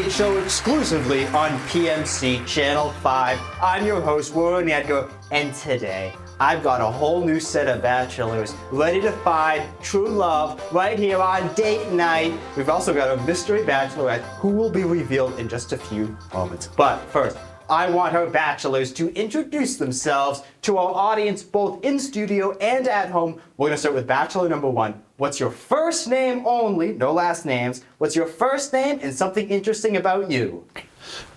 date show exclusively on PMC Channel 5. I'm your host, Warren Edgar, and today I've got a whole new set of bachelors ready to find true love right here on date night. We've also got a mystery bachelorette who will be revealed in just a few moments. But first, I want our bachelors to introduce themselves to our audience both in studio and at home. We're gonna start with bachelor number one. What's your first name only, no last names. What's your first name and something interesting about you?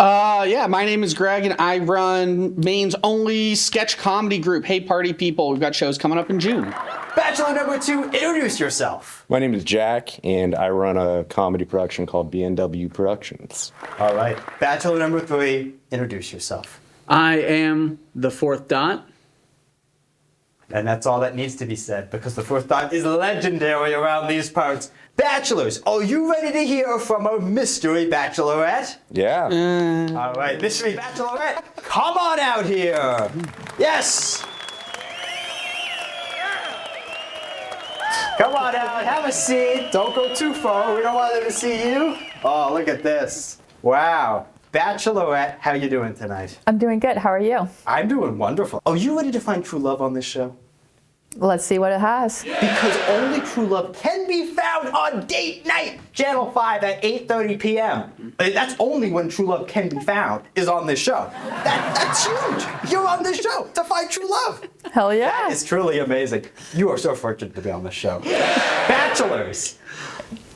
Yeah, my name is Greg and I run Maine's only sketch comedy group, Hey Party People. We've got shows coming up in June. Bachelor number two, introduce yourself. My name is Jack, and I run a comedy production called BNW Productions. All right. Bachelor number three, introduce yourself. I am the fourth dot. And that's all that needs to be said because the fourth dot is legendary around these parts. Bachelors, are you ready to hear from our mystery bachelorette? Yeah. All right, mystery bachelorette, come on out here. Yes. Come on out, have a seat. Don't go too far. We don't want them to see you. Oh, look at this. Wow. Bachelorette, how you doing tonight? I'm doing good. How are you? I'm doing wonderful. Are you ready to find true love on this show? Let's see what it has. Because only true love can be found on date night, Channel 5 at 8:30 p.m. That's only when true love can be found, is on this show. That's huge. You're on this show to find true love. Hell yeah. It's truly amazing. You are so fortunate to be on this show. Bachelors.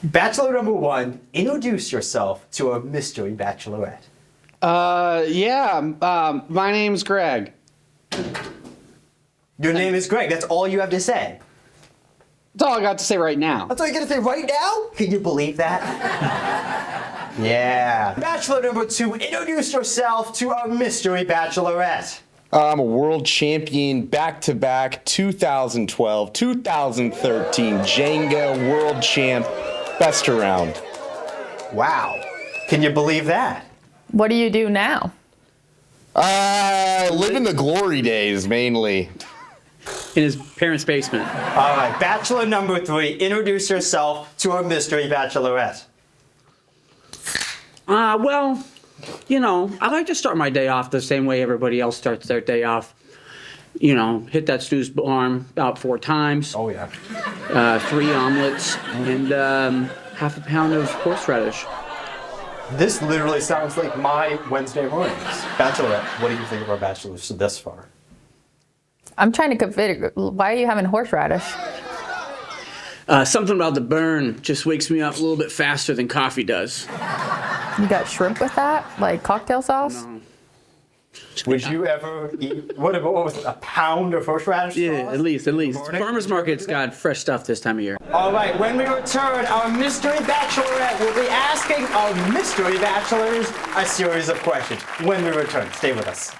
Bachelor number one, introduce yourself to a mystery bachelorette. My name's Greg. Your name is Greg. That's all you have to say. That's all I got to say right now. That's all you got to say right now? Can you believe that? Yeah. Bachelor number two, introduce yourself to our mystery bachelorette. I'm a world champion, back-to-back 2012, 2013 Jenga world champ, best around. Wow. Can you believe that? What do you do now? Living the glory days, mainly. In his parents' basement. All right, bachelor number three, introduce yourself to our mystery bachelorette. Well, you know, I like to start my day off the same way everybody else starts their day off. You know, hit that snooze alarm about 4 times. Oh, yeah. 3 omelets and half a pound of horseradish. This literally sounds like my Wednesday mornings. Bachelorette, what do you think of our bachelors thus far? I'm trying to configure. Why are you having horseradish? Something about the burn just wakes me up a little bit faster than coffee does. You got shrimp with that? Like cocktail sauce? No. Would you ever eat, what was it, a pound of horseradish Yeah, sauce? at least. Morning? Farmer's Market's got fresh stuff this time of year. All right, when we return, our mystery bachelorette will be asking our mystery bachelors a series of questions. When we return, stay with us.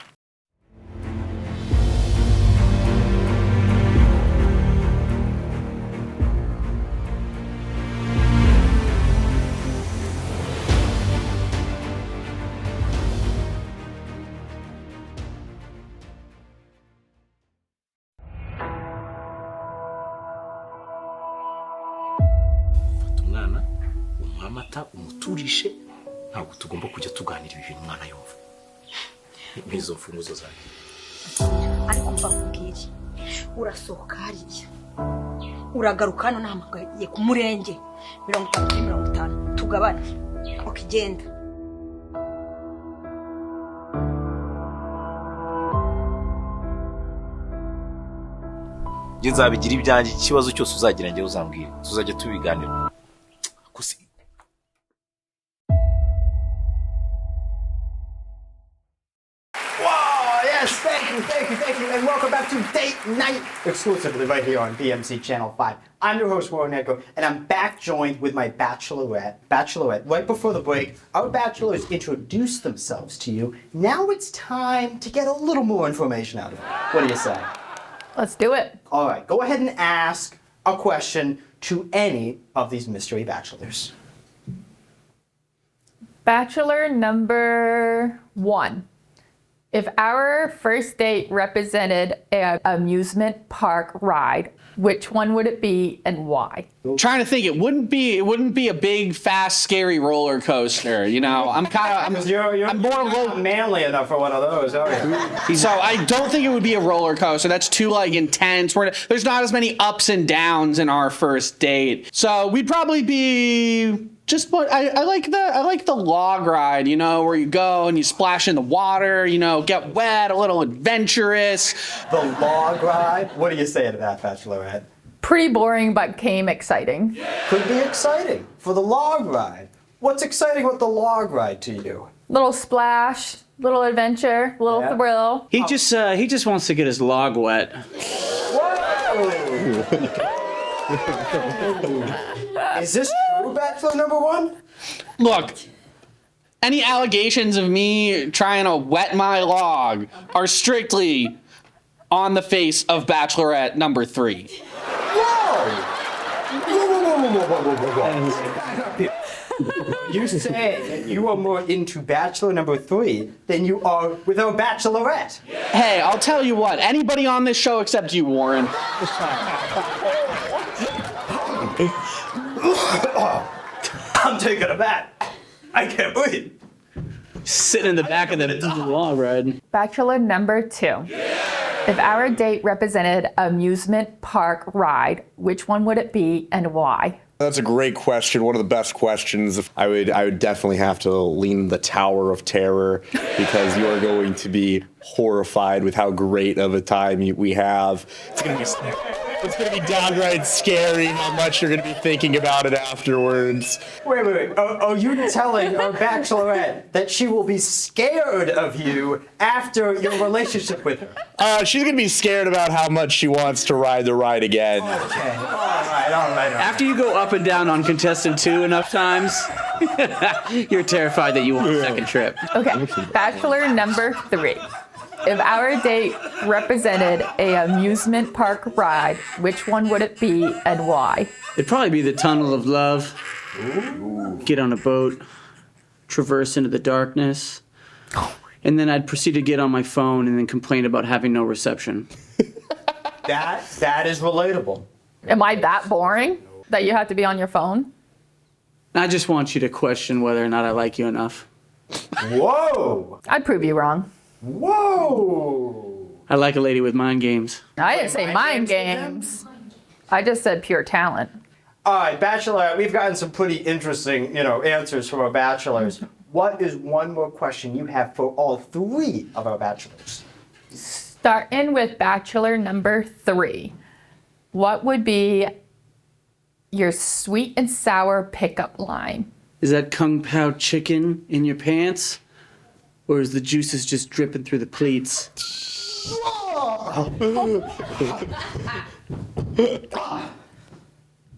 umwana umuha amata umuturishe ntabwo tugomba kujya tuganira ibi bintu umwana yumva n'izo mfunguzo zanjye ariko mbakubwire urasohoka hariya uragaruka hano nahamagaye ku murenge 30-50 tugabane ukigenda njye nzabigira ibyanjye ikibazo cyose uzagira njye uzambwira tuzajya tubiganira gusa Thank you, and welcome back to Date Night, exclusively right here on PMC Channel 5. I'm your host, Warren Edgar, and I'm back joined with my bachelorette. Right before the break, our bachelors introduced themselves to you. Now it's time to get a little more information out of them. What do you say? Let's do it. All right, go ahead and ask a question to any of these mystery bachelors. Bachelor number 1. If our first date represented an amusement park ride, which one would it be and why? Trying to think, it wouldn't be a big, fast, scary roller coaster. You know, I'm more not manly enough for one of those, are you? So I don't think it would be a roller coaster. That's too like intense. There's not as many ups and downs in our first date. So we'd probably be just what I like the log ride, you know, where you go and you splash in the water, you know, get wet, a little adventurous. The log ride? What do you say to that, Bachelorette? Pretty boring, but came exciting. Could be exciting for the log ride. What's exciting with the log ride to you? Little splash, little adventure, little Yeah. thrill. He just wants to get his log wet. Is this true, Bachelor number one? Look, any allegations of me trying to wet my log are strictly on the face of Bachelorette number 3. You say you are more into Bachelor number 3 than you are with our Bachelorette. Hey, I'll tell you what, anybody on this show except you, Warren. I'm taken aback. I can't breathe. Sitting in the back of the log ride. Bachelor number 2. If our date represented amusement park ride, which one would it be and why? That's a great question. One of the best questions. I would definitely have to lean the Tower of Terror because you are going to be horrified with how great of a time we have. It's going to be downright scary how much you're going to be thinking about it afterwards. Wait. Are you telling our Bachelorette that she will be scared of you after your relationship with her? She's going to be scared about how much she wants to ride the ride again. Okay. All right. After you go up and down on contestant 2 enough times, you're terrified that you want a second trip. Okay, Bachelor number 3. If our date represented an amusement park ride, which one would it be and why? It'd probably be the Tunnel of Love. Get on a boat, traverse into the darkness, and then I'd proceed to get on my phone and then complain about having no reception. That is relatable. Am I that boring that you have to be on your phone? I just want you to question whether or not I like you enough. Whoa! I'd prove you wrong. Whoa! I like a lady with mind games. I didn't say mind games. I just said pure talent. All right, Bachelorette, we've gotten some pretty interesting, answers from our bachelors. What is one more question you have for all 3 of our bachelors? Starting with Bachelor number 3. What would be your sweet and sour pickup line? Is that Kung Pao chicken in your pants? Or is the juices just dripping through the pleats?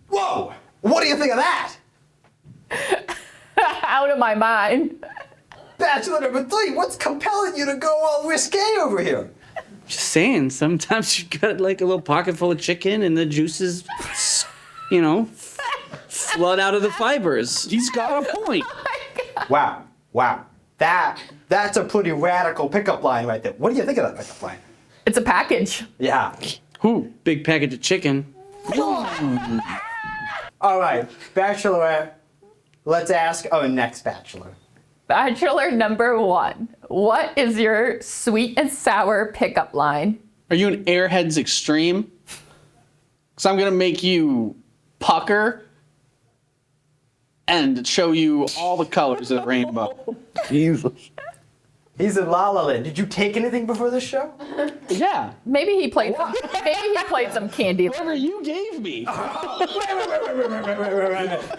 Whoa! What do you think of that? Out of my mind. Bachelor number 3, what's compelling you to go all risque over here? Just saying, sometimes you got like a little pocket full of chicken and the juices, flood out of the fibers. He's got a point. Wow. That's a pretty radical pickup line right there. What do you think of that pickup line? It's a package. Yeah. Big package of chicken. All right, Bachelorette, let's ask our next bachelor. Bachelor number 1. What is your sweet and sour pickup line? Are you an Airheads Extreme? Because I'm going to make you pucker and show you all the colors of the rainbow. Jesus. He's in La La Land. Did you take anything before this show? Yeah. Maybe he played some candy. Whatever you gave me.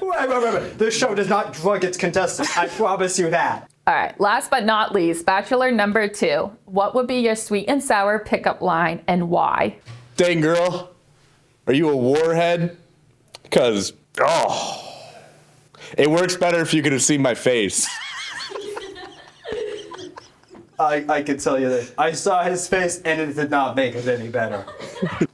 Wait. This show does not drug its contestants. I promise you that. All right, last but not least, Bachelor number 2. What would be your sweet and sour pickup line and why? Dang, girl. Are you a warhead? Because, it works better if you could have seen my face. I can tell you this. I saw his face and it did not make it any better.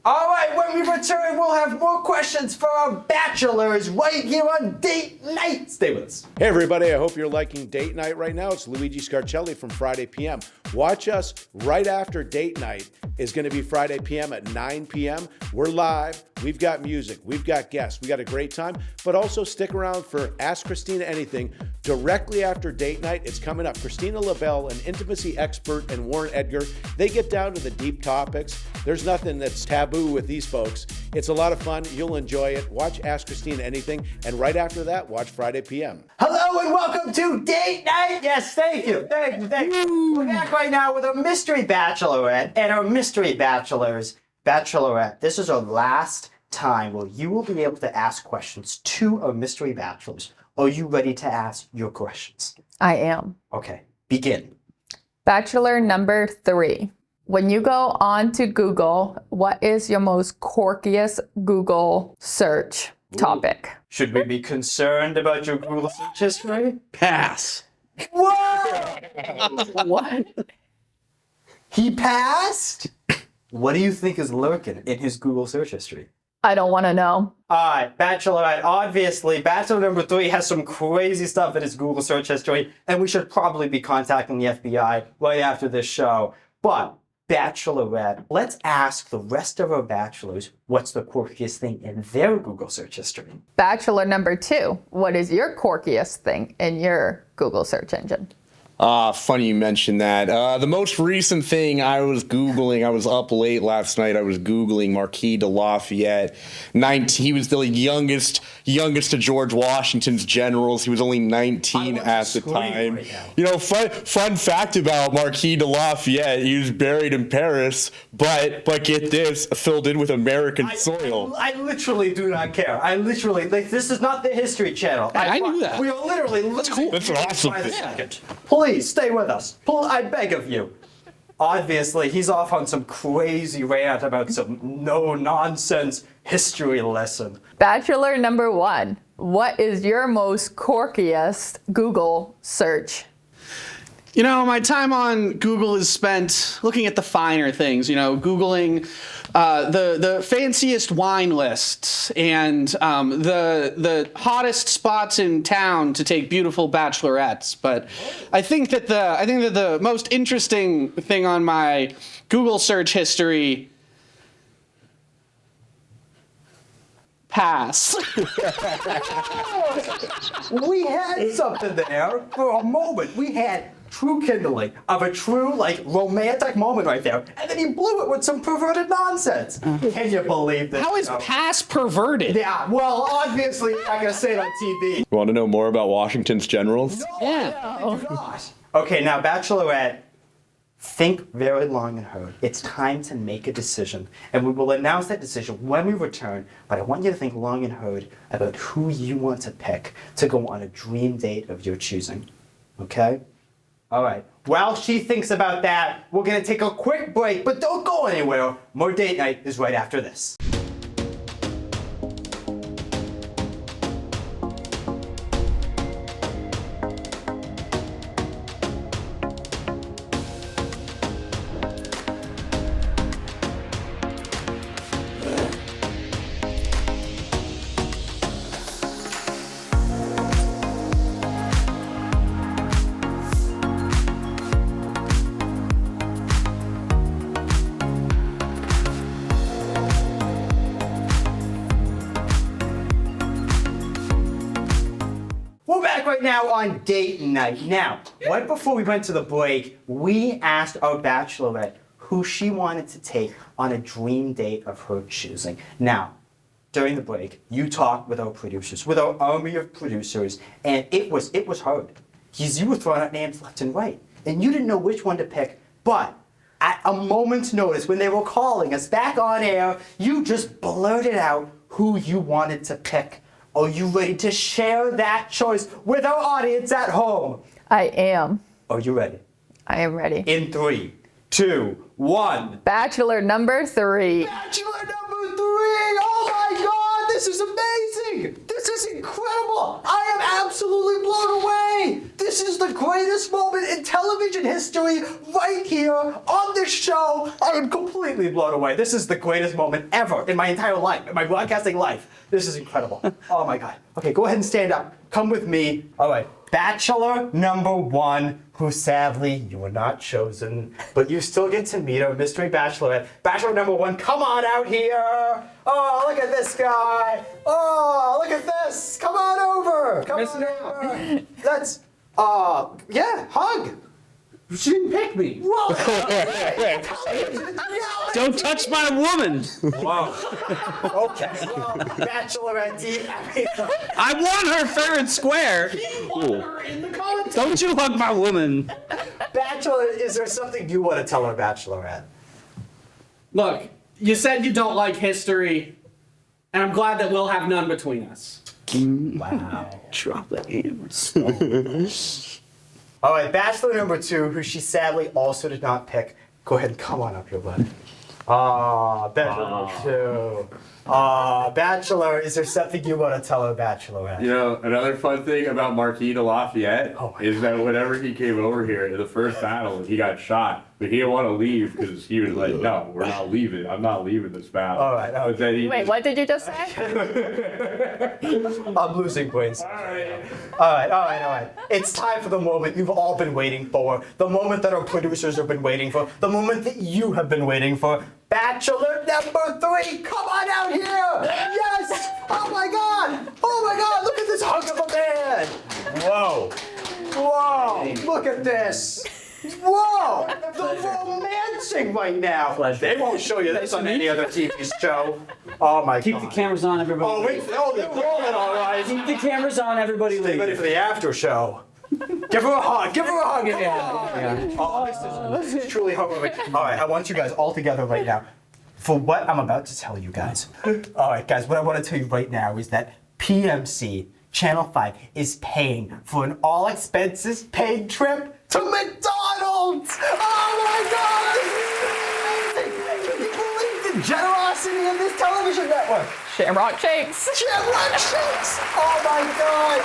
All right, when we return, we'll have more questions for our bachelors right here on Date Night. Stay with us. Hey everybody, I hope you're liking Date Night right now. It's Luigi Scarcelli from Friday PM. Watch us right after Date Night is going to be Friday PM at 9 p.m. We're live. We've got music. We've got guests. We got a great time. But also stick around for Ask Christina Anything directly after Date Night. It's coming up. Christina LaBelle, an intimacy expert, and Warren Edgar, they get down to the deep topics. There's nothing that's taboo with these folks. It's a lot of fun. You'll enjoy it. Watch Ask Christina Anything. And right after that, watch Friday PM. Hello and welcome to Date Night. Yes, thank you. Thank you. We're back right now with our mystery bachelorette and our mystery bachelorette. This is our last time where you will be able to ask questions to our mystery bachelors. Are you ready to ask your questions? I am. Okay, begin. Bachelor number 3. When you go on to Google, what is your most quirkiest Google search topic? Should we be concerned about your Google search history? Pass. Whoa! What? He passed? What do you think is lurking in his Google search history? I don't want to know. All right, Bachelorette. Obviously, Bachelor number 3 has some crazy stuff in his Google search history, and we should probably be contacting the FBI right after this show. But, Bachelorette, let's ask the rest of our bachelors what's the quirkiest thing in their Google search history. Bachelor number 2. What is your quirkiest thing in your Google search engine? Funny you mentioned that. The most recent thing I was Googling, I was up late last night, I was Googling Marquis de Lafayette. He was the youngest of George Washington's generals. He was only 19 at the time. Right now. You know, fun fact about Marquis de Lafayette, he was buried in Paris, but get this, filled in with American soil. I literally do not care. This is not the History Channel. I knew that. We are literally That's cool. That's an awesome by the thing. second. Please stay with us. I beg of you. Obviously, he's off on some crazy rant about some no-nonsense history lesson. Bachelor number 1. What is your most quirkiest Google search? You know, my time on Google is spent looking at the finer things, Googling the fanciest wine lists and the hottest spots in town to take beautiful bachelorettes. But I think that the most interesting thing on my Google search history, pass. We had something there for a moment. We had true kindling of a true, romantic moment right there. And then he blew it with some perverted nonsense. Can you believe this? How is pass perverted? Yeah, well, obviously, you're not going to say it on TV. You want to know more about Washington's generals? Yeah. I do not. Okay, now, Bachelorette, think very long and hard. It's time to make a decision. And we will announce that decision when we return. But I want you to think long and hard about who you want to pick to go on a dream date of your choosing. Okay? All right. While she thinks about that, we're going to take a quick break, but don't go anywhere. More Date Night is right after this. We're back right now on Date Night. Now, right before we went to the break, we asked our Bachelorette who she wanted to take on a dream date of her choosing. Now, during the break, you talked with our producers, with our army of producers, and it was hard. Because you were throwing out names left and right, and you didn't know which one to pick, but at a moment's notice, when they were calling us back on air, you just blurted out who you wanted to pick. Are you ready to share that choice with our audience at home? I am. Are you ready? I am ready. In 3, 2, 1. Bachelor number 3. Bachelor number 3! Oh my God! This is amazing! This is is incredible. I am absolutely blown away. This is the greatest moment in television history right here on this show. I am completely blown away. This is the greatest moment ever in my entire life, in my broadcasting life. This is incredible. Oh my God. Okay, go ahead and stand up. Come with me. All right. Bachelor number 1, who sadly you were not chosen, but you still get to meet her, Mystery Bachelorette. Bachelor number 1, come on out here. Oh, look at this guy. Oh, look at this. Come on over. Come on over. Let's, yeah, hug. She didn't pick me. Whoa. Don't touch my woman. Whoa. Okay. Well, Bachelorette, I want her fair and square. Don't you hug my woman. Bachelor, is there something you want to tell her, Bachelorette? Look, you said you don't like history, and I'm glad that we'll have none between us. Wow. Drop that hammer. All right, Bachelor number 2, who she sadly also did not pick. Go ahead and come on up here, bud. Bachelor number 2. Bachelor, is there something you want to tell her, Bachelorette? You know, another fun thing about Marquis de Lafayette is that whenever he came over here in the first battle, he got shot. But he didn't want to leave because he was like, no, we're not leaving. I'm not leaving this battle. All right. But then he Wait, what did you just say? I'm losing brains. All right. It's time for the moment you've all been waiting for. The moment that our producers have been waiting for. The moment that you have been waiting for. Bachelor number 3, come on out here! Yes! Oh my God! Look at this hunk of a man! Whoa! Look at this! Whoa! The romancing right now! They won't show you this on any other TV show. Oh my God. Keep the cameras on, everybody. Oh, wait, they're rolling all right. Keep the cameras on, everybody. Stay ready for the after show. Give her a hug. Oh, this is truly heartwarming. All right, I want you guys all together right now for what I'm about to tell you guys. All right, guys, what I want to tell you right now is that PMC Channel 5 is paying for an all-expenses-paid trip to McDonald's. Oh my God, this is amazing! Can you believe the generosity of this television network? Shamrock Shakes. Shamrock Shakes! Oh my God!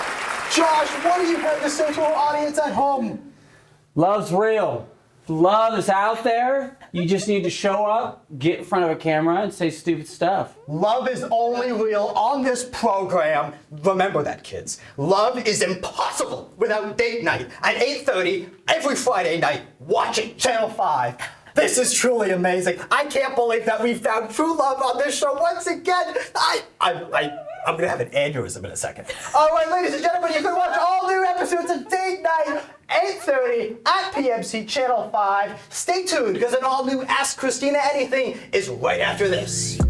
Josh, what do you have to say to our audience at home? Love's real. Love is out there. You just need to show up, get in front of a camera, and say stupid stuff. Love is only real on this program. Remember that, kids. Love is impossible without date night at 8:30 every Friday night. Watching Channel 5. This is truly amazing. I can't believe that we found true love on this show once again. I'm gonna have an aneurysm in a second. All right, ladies and gentlemen, you can watch all new episodes of Date Night, 8:30 at PMC Channel 5. Stay tuned, because an all-new Ask Christina Anything is right after this.